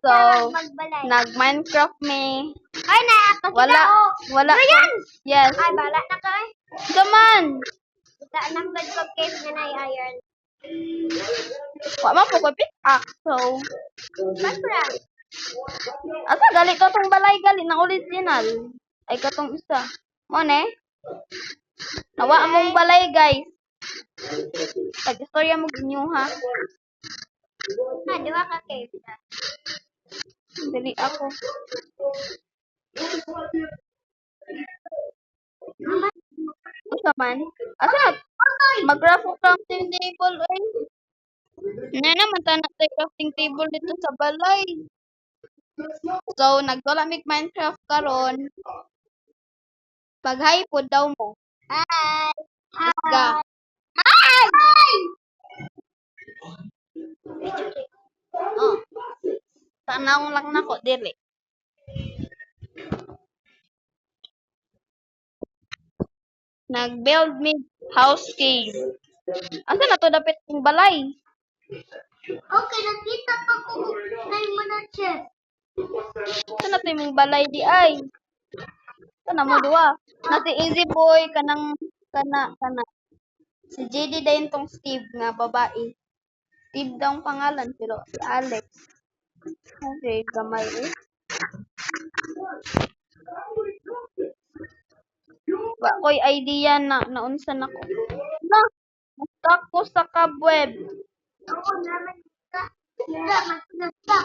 So, magbalay. nag-Minecraft me. Ay, naaka sila. Wala. Oh. Wala. Ayan. Yes. Ay, bala na ka eh. Come on. Kita nang bad ko case nga na iron. Wa man po ko pick up. So, Background. asa gali ka tong balay gali ng original. Ay katong isa. Mo ne? Nawa among balay guys. Pag-istorya mo ginyo ha. Ah, diwa ka cave. Dili ako. Usa man. Asa mag-graph crafting table ay. Na naman tanak tay crafting table dito sa balay. So nagwala mig Minecraft karon. Pag hi pod daw mo. Hi. Ga. Hi. Oh. Tanaw lang nako dili. Nag-build me house cave. Asa na to dapat yung balay? Okay, nakita pa ko. Nay mo na chef. Asa na to yung balay di ay? Asa na mo duwa? Nasi Easy Boy kanang kana. Si JD dayon tong Steve nga babae. Steve daw ang pangalan pero si Alex. Okay, gamay eh. Wa ko'y idea na naunsan ako. Na, na-stuck ko sa cobweb. Ako naman ka. Nagka.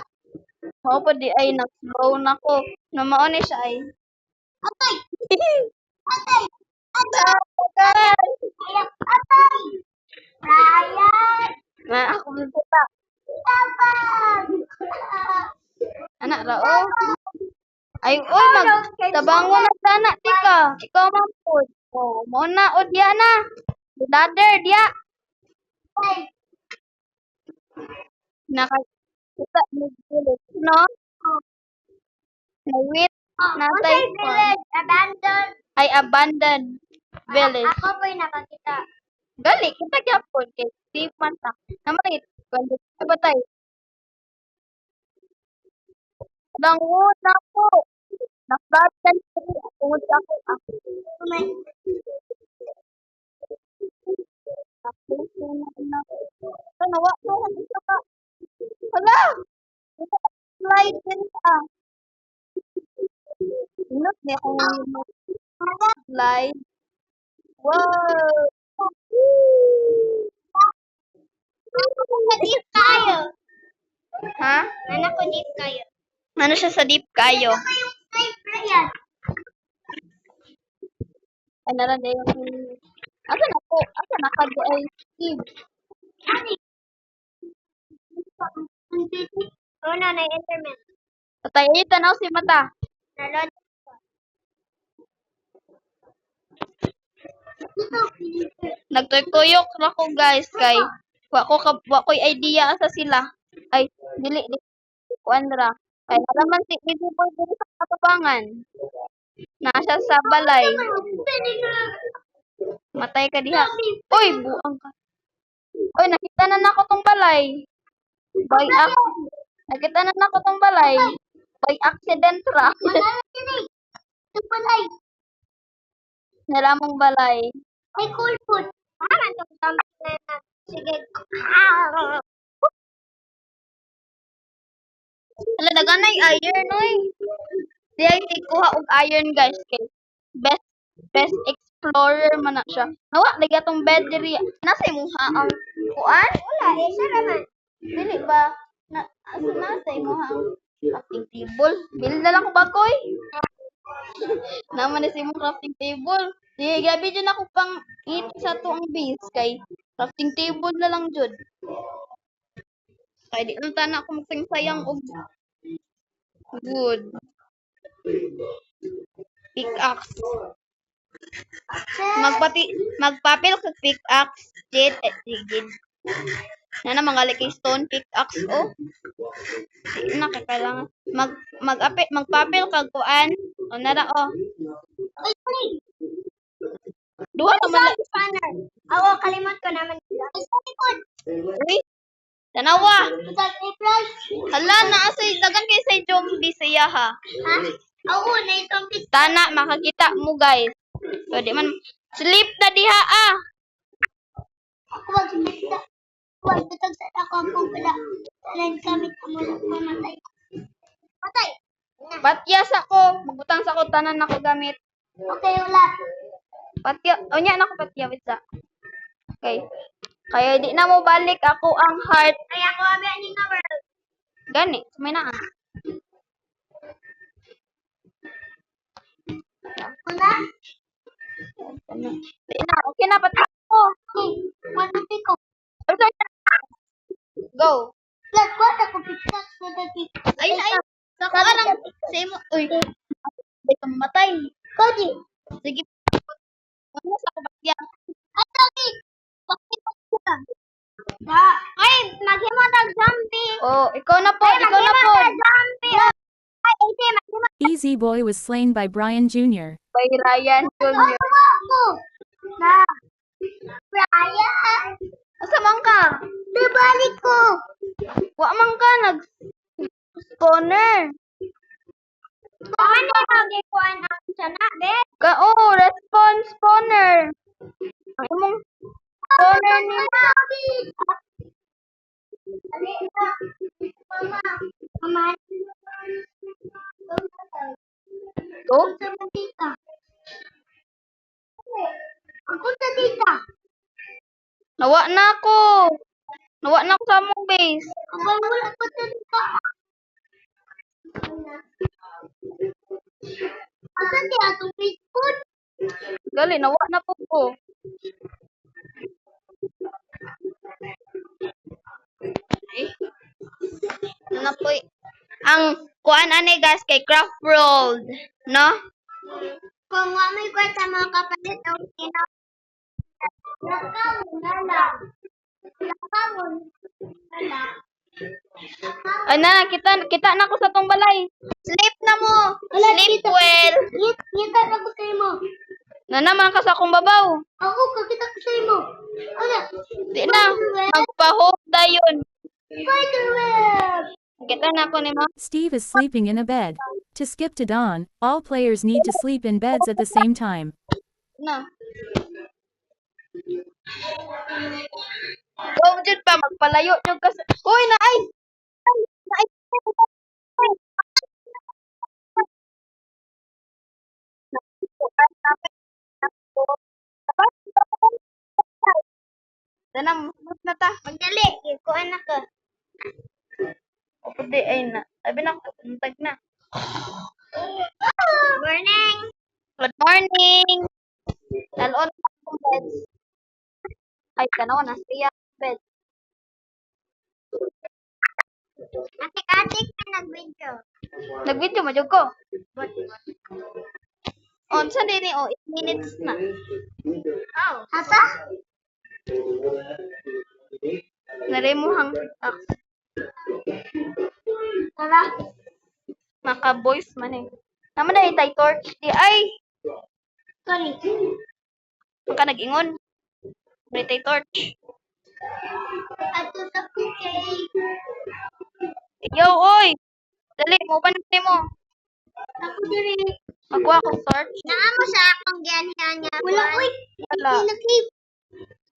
Mao pa di ay nag-slow na ko. Na mao ni siya ay. Atay. Atay. Atay. Atay! Atay. Ryan. Na ako kita. Tapang. Anak ra oh. Ay oy tabango na sana tika. Ikaw man pod. Oh, mo na o diya na. Dader diya. Ay. Nakakita mo dito, no? Nawit na Okay, village. Abandoned. ay abandoned village. Ako po'y nakakita. Gali kita gyapon kay di man ta. Namarit kundi patay. Langot ako. Nakbatan ko tungod ako. Kumain. Nawa ko sa ka. Hala. Slide din ka. Inot niya kung slide. Wow. Ano kung deep kayo? Ha? Ano kung deep kayo? Ano siya sa deep kayo? Ano yung type na yan? Ay naran yung asa na po? Asa na ka di ay Steve? Ano? Oh, na internet. Patay ay tanaw si mata. Nalod. Nagtuyok ra ko guys kay wa ko'y idea asa sila. Ay dili kuan ra. Kay alaman si Easy Boy diri sa katabangan. Nasa sa balay. Matay ka diha. Oy, buang ka. Oy, nakita na nako tong balay. By nakita na nako tong balay. By accident ra. Tupalay. Nalamong balay. Ay, cool food. Ano itong tamang na sige. Ala daganay iron oy. Di ay kuha og iron guys kay best explorer man na siya. Nawa lagi atong bed diri. Nasa imong ang kuan? Wala, eh, siya naman. Dili ba na asa nasa imong ang crafting table? Bil na lang ko bagoy. Naman na si imong crafting table. Di gabi dyan ako pang eat sa tuong base kay crafting table na lang jud. Kay di lang tana ako sayang og good. Pickaxe. Magpapil kag pickaxe jid jid. Na naman gali kay stone pickaxe oh. Di na kailangan magpapil kag kuan. O nara oh. Ay, ay. Duha ka man. Spanner. Ako, kalimot ko naman sila. Ay, sa likod. Uy, Tanawa. Butang A+. Hala na asay dagan kay sa zombie siya ha. Ha? Oo, na itong pista. Tana makakita mo guys. Pwede man sleep na diha ah. Ako wag pista. Wag butang sa ako ang pala. Talan kami tumulong mamatay. Matay. Patyas ako. Magbutang sa ko tanan ako gamit. Okay, wala. Patya. Onya na ako patya wait sa. Okay. Kaya di na mo balik ako ang heart. Kaya ako abi ani nga world. Gani, may na. Una? Di na, okay na patya ko. Matuti ko. Go. Lag ko ako pista sa dati. Ay, sa ko lang. Sa imo. Uy. Di ka mamatay. Kodi. Sige. Ano sa ko patya? Ataki. Ay, maghimo tag zombie. Oh, ikaw na po, ikaw na po. Zombie. Ay, hindi maghimo. Easy Boy was slain by Brian Jr. By Ryan Jr. Ako. Na. Brian. Asa man ka? Dibalik ko. Wa man ka nag spawner. Ano magikuan ang sana, be? Ka oh, respawn spawner. Ang imong spawner ni Mama. Mama. Go. Ako sa tita. Ako sa tita. Nawa na ako. Nawa na ako sa among base. Abang wala ko sa tita. Asan di atong Facebook? Gali, nawa na po ko. Ay. Ano na po ang kuan ani guys kay Craft World, no? Kung may kwenta mga kapalit ang sino. Lakawon na lang. Lakawon na lang. Ay na, kita na ko sa tong balay. Sleep na mo. Sleep well. Ngita ako sa imo. Na naman ka sa akong babaw. Ako, kakita ko sa imo. Ano? Di na, magpa-hope dayon. Spiderweb! Kita na ko ni mo. Steve is sleeping in a bed. To skip to dawn, all players need to sleep in beds at the same time. Na. Go jud pa magpalayo jud ka. Hoy na ay. Ay. Tanam na ta. Magdali, ikuan na ka. O pwede ay na. Sabi na ko tag na. Morning! Good morning. Dalon akong bed. Ay kanaw na siya bed. Atik-atik na nag-video. Nag-video mo jud ko. On sa din oh 8 minutes na. Oh. Asa? Naremuhang Tara. maka-voice man eh. Naman na itay torch di ay. Sorry. Maka nag-ingon. Itay torch. Ato sa cookie. Yo oy. Dali mo pa mo. Ako diri. Magwa ko torch. Naamo sa akong gianihan niya. Wala, uy. Wala. Pinakip.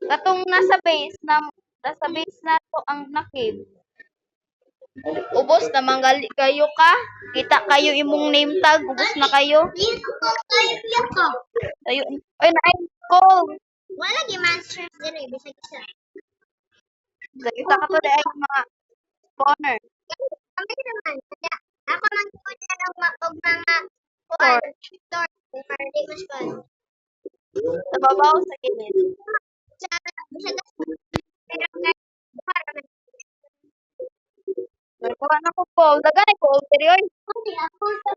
Katong nasa base na to ang nakib. Ubos na manggali kayo ka. Kita kayo imong name tag. Ubos na kayo. Please ko kayo ko. Ayun. Ay na call. Wala gi monsters diri bisag isa. Kita ka to ay mga spawner. Kami naman. Kaya ako lang po dyan ang mga kuwan. Torch. Para di mas kuwan. Sa babaw sa gilid. Sa bisag pero kaya buhar naman. Nagkuha na ko call. Dagan ay call. Pero yun. Hindi ako sa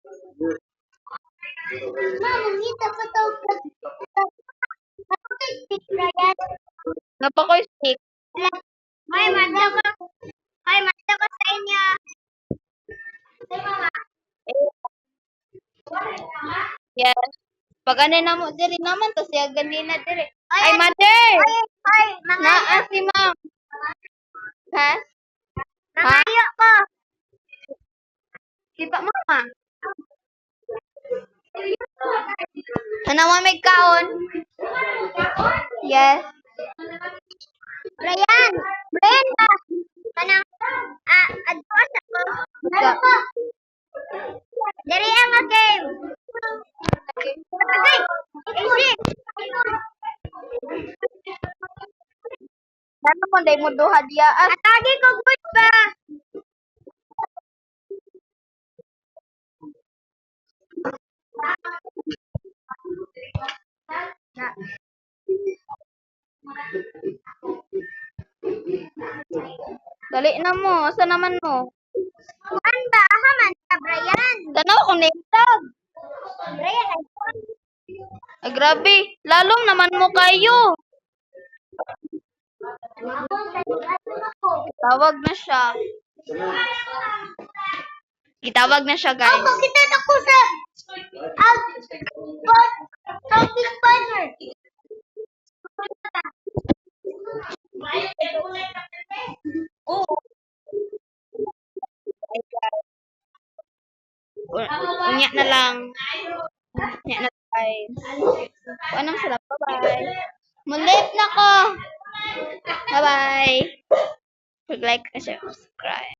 Mangita pa to. Ako kay Stick Ryan. Napakoy stick. May manda ko. Ay, manda ko sa inyo. Ay, mama. Yes. Pag ano na mo diri naman to siya ganina diri. Ay, Ay mother. Ay, mga Naa si ma'am. Ha? Nangayo ko. Kita mama. Tanawa may kaon. Yes. Brian, Brenda. Kanang, advance ako. Ano po? Diri ang game. Okay. Easy. Ano mo day mo duha diya as Atagi ko good ba? dali na mo. Asa naman mo? An ba? Haman ka, Brian. Tanaw kung naitag. Brian, Ay grabe. Lalom naman mo kayo. Tawag na siya. Itawag na siya guys. Ako, kita na ko sa talking partner. Unya na lang. Unya na guys. Anong sila? Bye-bye. Mulit na ko. Bye-bye. Like, share, subscribe.